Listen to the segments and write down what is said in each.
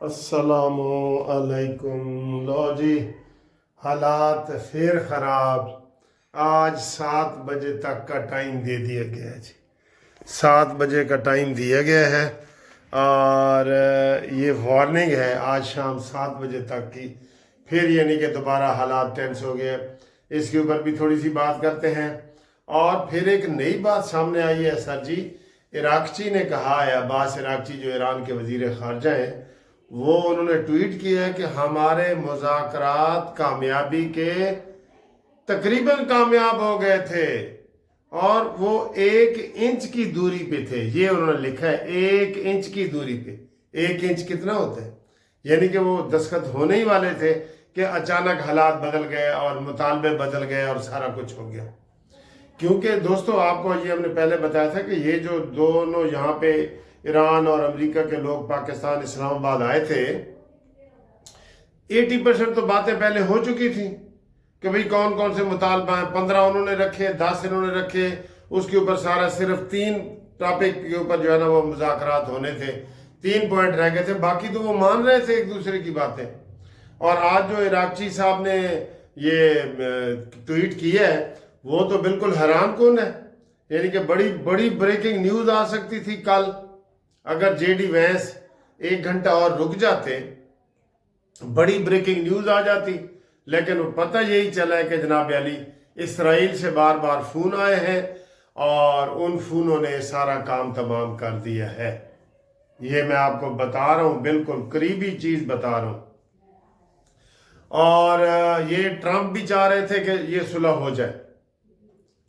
السلام علیکم۔ لو جی، حالات پھر خراب۔ آج 7 بجے تک کا ٹائم دے دیا گیا ہے جی، 7 بجے کا ٹائم دیا گیا ہے اور یہ وارننگ ہے آج شام 7 بجے تک کی۔ پھر یعنی کہ دوبارہ حالات ٹینس ہو گئے۔ اس کے اوپر بھی تھوڑی سی بات کرتے ہیں۔ اور پھر ایک نئی بات سامنے آئی ہے سر جی، عراقچی نے کہا ہے، عباس عراقچی جو ایران کے وزیر خارجہ ہیں، وہ انہوں نے ٹویٹ کیا ہے کہ ہمارے مذاکرات کامیابی کے تقریباً کامیاب ہو گئے تھے اور وہ 1 انچ کی دوری پہ تھے۔ یہ انہوں نے لکھا ہے 1 انچ کی دوری پہ۔ 1 انچ کتنا ہوتا ہے؟ یعنی کہ وہ دستخط ہونے ہی والے تھے کہ اچانک حالات بدل گئے اور مطالبے بدل گئے اور سارا کچھ ہو گیا۔ کیونکہ دوستو، آپ کو یہ ہم نے پہلے بتایا تھا کہ یہ جو دونوں یہاں پہ ایران اور امریکہ کے لوگ پاکستان اسلام آباد آئے تھے، 80% تو باتیں پہلے ہو چکی تھیں کہ بھئی کون کون سے مطالبہ ہیں۔ 15 انہوں نے رکھے، 10 انہوں نے رکھے، اس کے اوپر سارا صرف 3 ٹاپک کے اوپر جو ہے نا وہ مذاکرات ہونے تھے، 3 پوائنٹ رہ گئے تھے، باقی تو وہ مان رہے تھے ایک دوسرے کی باتیں۔ اور آج جو عراقچی صاحب نے یہ ٹویٹ کیا ہے وہ تو بالکل حیران کن ہے۔ یعنی کہ بڑی بڑی بریکنگ نیوز آ سکتی تھی کل اگر جے ڈی وینس 1 گھنٹہ اور رک جاتے، بڑی بریکنگ نیوز آ جاتی۔ لیکن وہ پتہ یہی چلا ہے کہ جناب علی اسرائیل سے بار بار فون آئے ہیں اور ان فونوں نے سارا کام تمام کر دیا ہے۔ یہ میں آپ کو بتا رہا ہوں، بالکل قریبی چیز بتا رہا ہوں۔ اور یہ ٹرمپ بھی چاہ رہے تھے کہ یہ صلح ہو جائے،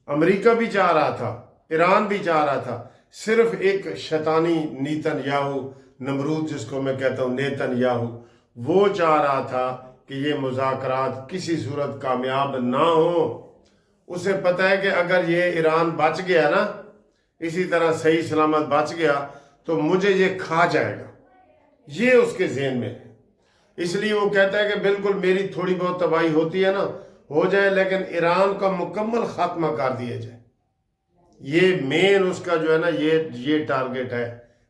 امریکہ بھی چاہ رہا تھا، ایران بھی چاہ رہا تھا، صرف ایک شیطانی نیتن یاہو، نمرود جس کو میں کہتا ہوں نیتن یاہو، وہ چاہ رہا تھا کہ یہ مذاکرات کسی صورت کامیاب نہ ہوں۔ اسے پتہ ہے کہ اگر یہ ایران بچ گیا نا، اسی طرح صحیح سلامت بچ گیا تو مجھے یہ کھا جائے گا، یہ اس کے ذہن میں ہے۔ اس لیے وہ کہتا ہے کہ بالکل میری تھوڑی بہت تباہی ہوتی ہے نا، ہو جائے، لیکن ایران کا مکمل خاتمہ کر دیا جائے۔ یہ مین اس کا جو ہے نا یہ ٹارگٹ ہے،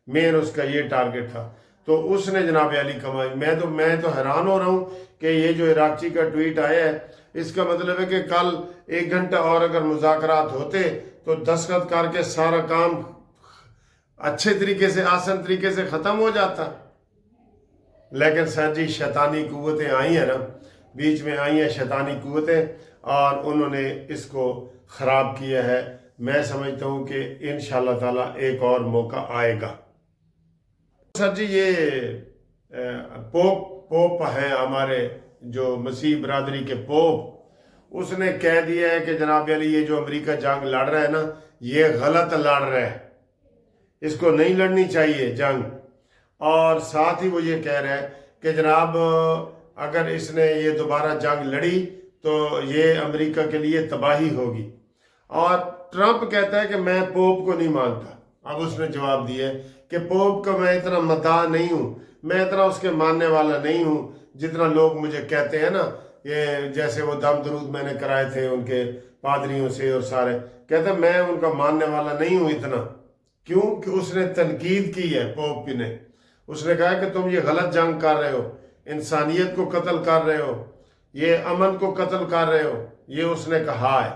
مین اس کا یہ ٹارگٹ تھا۔ تو اس نے جناب علی کمائی، میں تو حیران ہو رہا ہوں کہ یہ جو عراقچی کا ٹویٹ آیا ہے، اس کا مطلب ہے کہ کل 1 گھنٹہ اور اگر مذاکرات ہوتے تو دستخط کر کے سارا کام اچھے طریقے سے، آسان طریقے سے ختم ہو جاتا۔ لیکن سر جی شیطانی قوتیں آئی ہیں نا، بیچ میں آئی ہیں شیطانی قوتیں اور انہوں نے اس کو خراب کیا ہے۔ میں سمجھتا ہوں کہ انشاءاللہ تعالی ایک اور موقع آئے گا۔ سر جی یہ پوپ ہیں ہمارے جو مسیح برادری کے پوپ، اس نے کہہ دیا ہے کہ جناب علی یہ جو امریکہ جنگ لڑ رہا ہے نا، یہ غلط لڑ رہا ہے، اس کو نہیں لڑنی چاہیے جنگ۔ اور ساتھ ہی وہ یہ کہہ رہا ہے کہ جناب اگر اس نے یہ دوبارہ جنگ لڑی تو یہ امریکہ کے لیے تباہی ہوگی۔ اور ٹرمپ کہتا ہے کہ میں پوپ کو نہیں مانتا۔ اب اس نے جواب دیا ہے کہ پوپ کا میں اتنا مداح نہیں ہوں، میں اتنا اس کے ماننے والا نہیں ہوں جتنا لوگ مجھے کہتے ہیں نا، یہ جیسے وہ دم درود میں نے کرائے تھے ان کے پادریوں سے اور سارے، کہتا ہے میں ان کا ماننے والا نہیں ہوں اتنا۔ کیوں کہ اس نے تنقید کی ہے پوپ نے، اس نے کہا کہ تم یہ غلط جنگ کر رہے ہو، انسانیت کو قتل کر رہے ہو، یہ امن کو قتل کر رہے ہو، یہ اس نے کہا ہے۔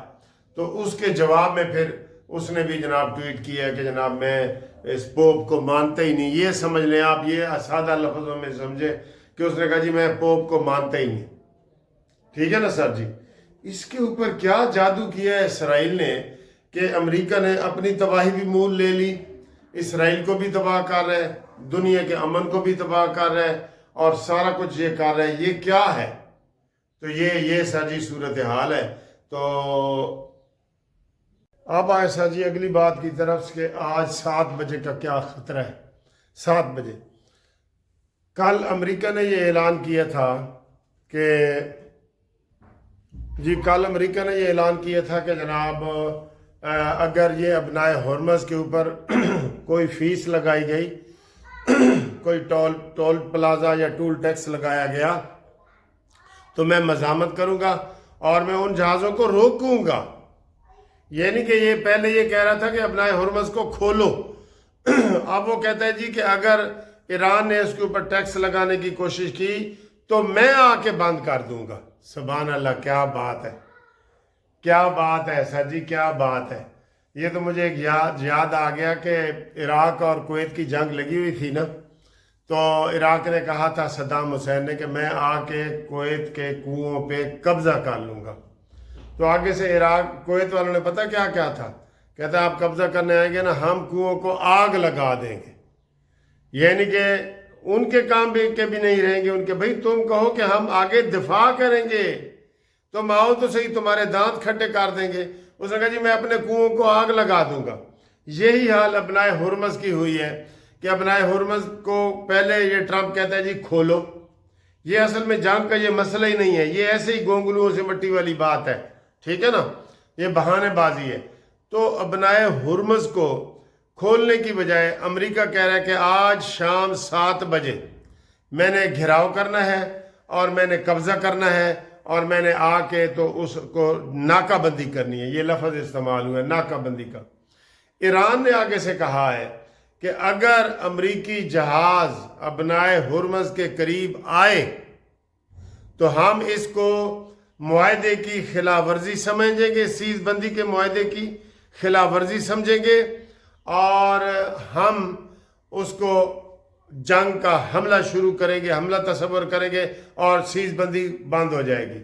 تو اس کے جواب میں پھر اس نے بھی جناب ٹویٹ کیا ہے کہ جناب میں اس پوپ کو مانتا ہی نہیں۔ یہ سمجھ لیں آپ، یہ سادہ لفظوں میں سمجھے کہ اس نے کہا جی میں پوپ کو مانتا ہی نہیں۔ ٹھیک ہے نا سر جی؟ اس کے اوپر کیا جادو کیا ہے اسرائیل نے کہ امریکہ نے اپنی تباہی بھی مول لے لی، اسرائیل کو بھی تباہ کر رہے، دنیا کے امن کو بھی تباہ کر رہے اور سارا کچھ یہ کر رہے۔ یہ کیا ہے؟ تو یہ سر جی صورتحال ہے۔ تو اب آئے سر جی اگلی بات کی طرف کہ آج 7 بجے کا کیا خطرہ ہے۔ 7 بجے کل امریکہ نے یہ اعلان کیا تھا کہ جناب اگر یہ ابنائے ہرمز کے اوپر کوئی فیس لگائی گئی، کوئی ٹول پلازا یا ٹول ٹیکس لگایا گیا تو میں مزاحمت کروں گا اور میں ان جہازوں کو روکوں گا۔ یعنی کہ یہ پہلے یہ کہہ رہا تھا کہ ابنائے ہرمز کو کھولو، اب وہ کہتا ہے جی کہ اگر ایران نے اس کے اوپر ٹیکس لگانے کی کوشش کی تو میں آ کے بند کر دوں گا۔ سبحان اللہ، کیا بات ہے، کیا بات ہے سر جی، کیا بات ہے۔ یہ تو مجھے ایک یاد آ گیا کہ عراق اور کویت کی جنگ لگی ہوئی تھی نا، تو عراق نے کہا تھا صدام حسین نے کہ میں آ کے کویت کے کنوؤں پہ قبضہ کر لوں گا۔ تو آگے سے عراق کویت والوں نے پتہ کیا کیا تھا، کہتا آپ قبضہ کرنے آئیں گے نا، ہم کنوؤں کو آگ لگا دیں گے۔ یعنی کہ ان کے کام بھی نہیں رہیں گے، ان کے بھائی تم کہو کہ ہم آگے دفاع کریں گے، تم آؤ تو صحیح، تمہارے دانت کھٹے کر دیں گے۔ اس نے کہا جی میں اپنے کنوؤں کو آگ لگا دوں گا۔ یہی حال ابنائے ہرمز کی ہوئی ہے کہ ابنائے ہرمز کو پہلے یہ ٹرمپ کہتا ہے جی کھولو۔ یہ اصل میں جنگ کا یہ مسئلہ ہی نہیں ہے، یہ ایسے ہی گونگلوؤں سے مٹی والی بات ہے، ٹھیک ہے نا، یہ بہانے بازی ہے۔ تو ابنائے ہرمز کو کھولنے کی بجائے امریکہ کہہ رہا ہے کہ آج شام 7 بجے میں نے گھیراؤ کرنا ہے اور میں نے قبضہ کرنا ہے اور میں نے آ کے تو اس کو ناکہ بندی کرنی ہے۔ یہ لفظ استعمال ہوا ہے ناکہ بندی کا۔ ایران نے آگے سے کہا ہے کہ اگر امریکی جہاز ابنائے ہرمز کے قریب آئے تو ہم اس کو معاہدے کی خلاف ورزی سمجھیں گے، سیز بندی کے معاہدے کی خلاف ورزی سمجھیں گے، اور ہم اس کو جنگ کا حملہ شروع کریں گے، حملہ تصور کریں گے، اور سیز بندی بند ہو جائے گی،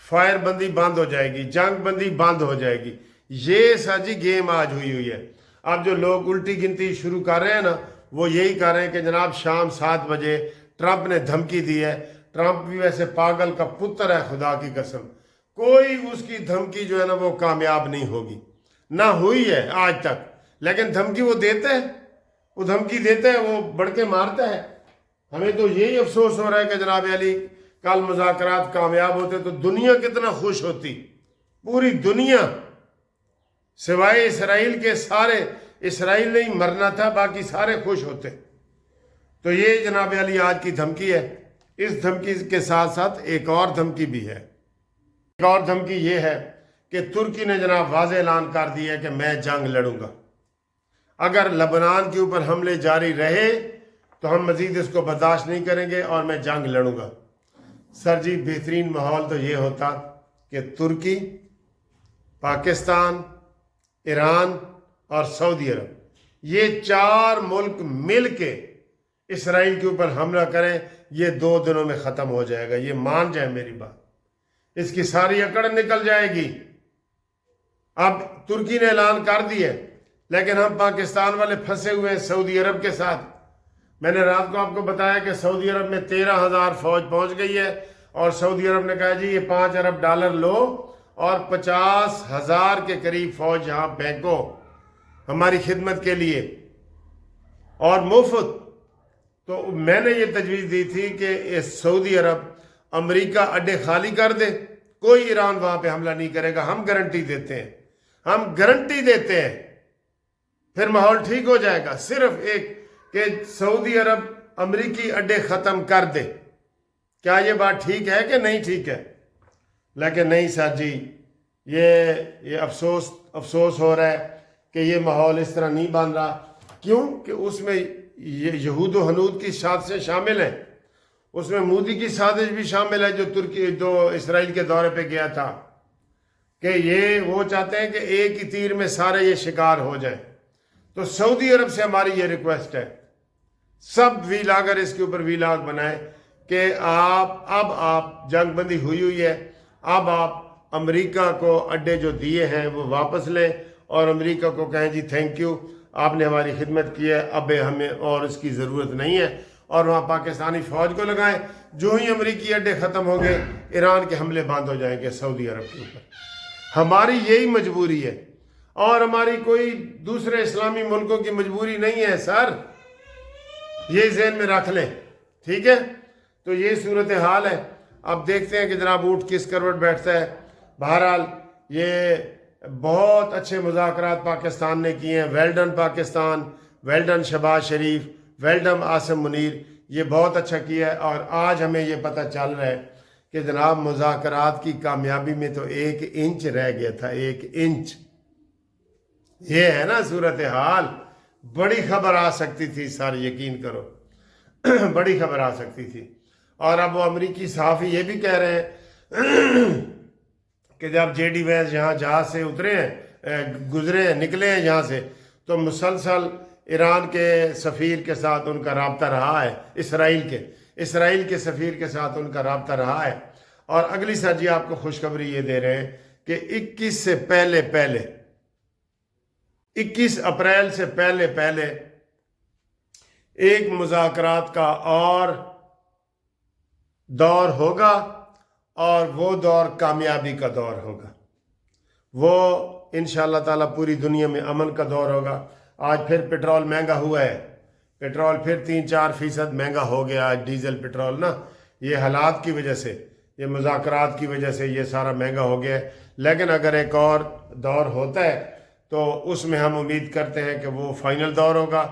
فائر بندی بند ہو جائے گی، جنگ بندی بند ہو جائے گی۔ یہ ساجی گیم آج ہوئی ہے۔ اب جو لوگ الٹی گنتی شروع کر رہے ہیں نا، وہ یہی کر رہے ہیں کہ جناب شام 7 بجے ٹرمپ نے دھمکی دی ہے۔ ٹرمپ بھی ویسے پاگل کا پتر ہے، خدا کی قسم، کوئی اس کی دھمکی جو ہے نا وہ کامیاب نہیں ہوگی، نہ ہوئی ہے آج تک۔ لیکن دھمکی وہ دیتا ہے، وہ دھمکی دیتا ہے، وہ بڑھ کے مارتا ہے۔ ہمیں تو یہی افسوس ہو رہا ہے کہ جناب علی کل مذاکرات کامیاب ہوتے تو دنیا کتنا خوش ہوتی، پوری دنیا سوائے اسرائیل کے، سارے اسرائیل نہیں مرنا تھا، باقی سارے خوش ہوتے۔ تو یہ جناب علی آج کی دھمکی ہے۔ اس دھمکی کے ساتھ ساتھ ایک اور دھمکی بھی ہے۔ ایک اور دھمکی یہ ہے کہ ترکی نے جناب واضح اعلان کر دیا ہے کہ میں جنگ لڑوں گا، اگر لبنان کے اوپر حملے جاری رہے تو ہم مزید اس کو برداشت نہیں کریں گے اور میں جنگ لڑوں گا۔ سر جی بہترین ماحول تو یہ ہوتا کہ ترکی، پاکستان، ایران اور سعودی عرب، یہ 4 ملک مل کے اسرائیل کے اوپر حملہ کریں، یہ 2 دنوں میں ختم ہو جائے گا۔ یہ مان جائیں میری بات، اس کی ساری اکڑ نکل جائے گی۔ اب ترکی نے اعلان کر دیا، لیکن ہم پاکستان والے پھنسے ہوئے ہیں سعودی عرب کے ساتھ۔ میں نے رات کو آپ کو بتایا کہ سعودی عرب میں 13,000 فوج پہنچ گئی ہے، اور سعودی عرب نے کہا جی یہ $5 ارب لو اور 50,000 کے قریب فوج یہاں بینکو ہماری خدمت کے لیے، اور مفت۔ تو میں نے یہ تجویز دی تھی کہ سعودی عرب امریکہ اڈے خالی کر دے، کوئی ایران وہاں پہ حملہ نہیں کرے گا، ہم گارنٹی دیتے ہیں، ہم گارنٹی دیتے ہیں، پھر ماحول ٹھیک ہو جائے گا۔ صرف ایک کہ سعودی عرب امریکی اڈے ختم کر دے۔ کیا یہ بات ٹھیک ہے کہ نہیں ٹھیک ہے؟ لیکن نہیں سر جی، یہ افسوس ہو رہا ہے کہ یہ ماحول اس طرح نہیں بن رہا۔ کیوں کہ اس میں یہود و ہنود کی سازشیں شامل ہیں، اس میں مودی کی سازش بھی شامل ہے جو اسرائیل کے دورے پہ گیا تھا، کہ وہ چاہتے ہیں کہ ایک ہی تیر میں سارے یہ شکار ہو جائیں۔ تو سعودی عرب سے ہماری یہ ریکویسٹ ہے، سب ویلاگر اس کے اوپر ویلاگ بنائیں کہ آپ جنگ بندی ہوئی ہے، اب آپ امریکہ کو اڈے جو دیے ہیں وہ واپس لیں، اور امریکہ کو کہیں جی تھینک یو، آپ نے ہماری خدمت کی ہے، اب ہمیں اور اس کی ضرورت نہیں ہے، اور وہاں پاکستانی فوج کو لگائیں۔ جو ہی امریکی اڈے ختم ہوں گے، ایران کے حملے بند ہو جائیں گے سعودی عرب کے اوپر۔ ہماری یہی مجبوری ہے، اور ہماری کوئی دوسرے اسلامی ملکوں کی مجبوری نہیں ہے سر، یہ ذہن میں رکھ لیں، ٹھیک ہے؟ تو یہ صورتحال ہے۔ اب دیکھتے ہیں کہ جناب اونٹ کس کروٹ بیٹھتا ہے۔ بہرحال یہ بہت اچھے مذاکرات پاکستان نے کیے ہیں، well done Pakistan, well done Shahbaz Sharif, well done Asim Munir, یہ بہت اچھا کیا ہے۔ اور آج ہمیں یہ پتہ چل رہا ہے کہ جناب مذاکرات کی کامیابی میں تو 1 انچ رہ گیا تھا، 1 انچ۔ یہ ہے نا صورتحال، بڑی خبر آ سکتی تھی سر، یقین کرو بڑی خبر آ سکتی تھی۔ اور اب وہ امریکی صحافی یہ بھی کہہ رہے ہیں کہ جب جے ڈی وینس یہاں جہاز سے اترے ہیں، گزرے ہیں، نکلے ہیں یہاں سے، تو مسلسل ایران کے سفیر کے ساتھ ان کا رابطہ رہا ہے، اسرائیل کے سفیر کے ساتھ ان کا رابطہ رہا ہے۔ اور اگلی سر جی آپ کو خوشخبری یہ دے رہے ہیں کہ 21 اپریل سے پہلے ایک مذاکرات کا اور دور ہوگا، اور وہ دور کامیابی کا دور ہوگا، وہ انشاءاللہ تعالیٰ پوری دنیا میں امن کا دور ہوگا۔ آج پھر پٹرول مہنگا ہوا ہے، پٹرول پھر 3-4% مہنگا ہو گیا آج، ڈیزل پٹرول نا، یہ حالات کی وجہ سے، یہ مذاکرات کی وجہ سے یہ سارا مہنگا ہو گیا ہے۔ لیکن اگر ایک اور دور ہوتا ہے تو اس میں ہم امید کرتے ہیں کہ وہ فائنل دور ہوگا،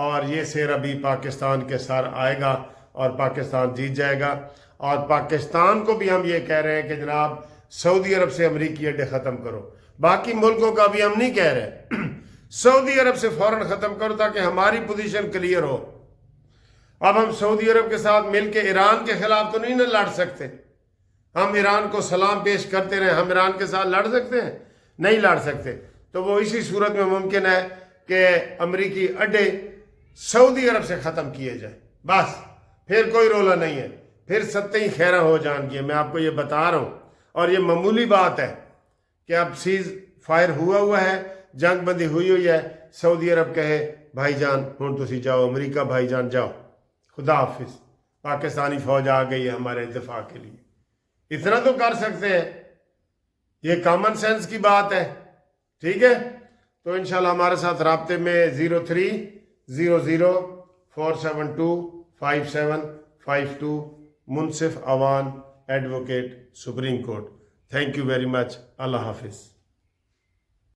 اور یہ سیر ابھی پاکستان کے سر آئے گا اور پاکستان جیت جائے گا۔ اور پاکستان کو بھی ہم یہ کہہ رہے ہیں کہ جناب سعودی عرب سے امریکی اڈے ختم کرو، باقی ملکوں کا بھی ہم نہیں کہہ رہے سعودی عرب سے فوراً ختم کرو تاکہ ہماری پوزیشن کلیئر ہو۔ اب ہم سعودی عرب کے ساتھ مل کے ایران کے خلاف تو نہیں نہ لڑ سکتے، ہم ایران کو سلام پیش کرتے رہے، ہم ایران کے ساتھ لڑ سکتے ہیں؟ نہیں لڑ سکتے۔ تو وہ اسی صورت میں ممکن ہے کہ امریکی اڈے سعودی عرب سے ختم کیے جائیں، بس پھر کوئی رولا نہیں ہے، پھر ستیں خیراں ہو جان گی۔ میں آپ کو یہ بتا رہا ہوں، اور یہ معمولی بات ہے کہ اب سیز فائر ہوا ہے، جنگ بندی ہوئی ہے، سعودی عرب کہے بھائی جان ہوں تسی جاؤ، امریکہ بھائی جان جاؤ، خدا حافظ، پاکستانی فوج آ گئی ہے ہمارے دفاع کے لیے۔ اتنا تو کر سکتے ہیں، یہ کامن سینس کی بات ہے، ٹھیک ہے؟ تو انشاءاللہ ہمارے ساتھ رابطے میں 030047257552 Munsif Awan advocate supreme court. Thank you very much, اللہ حافظ۔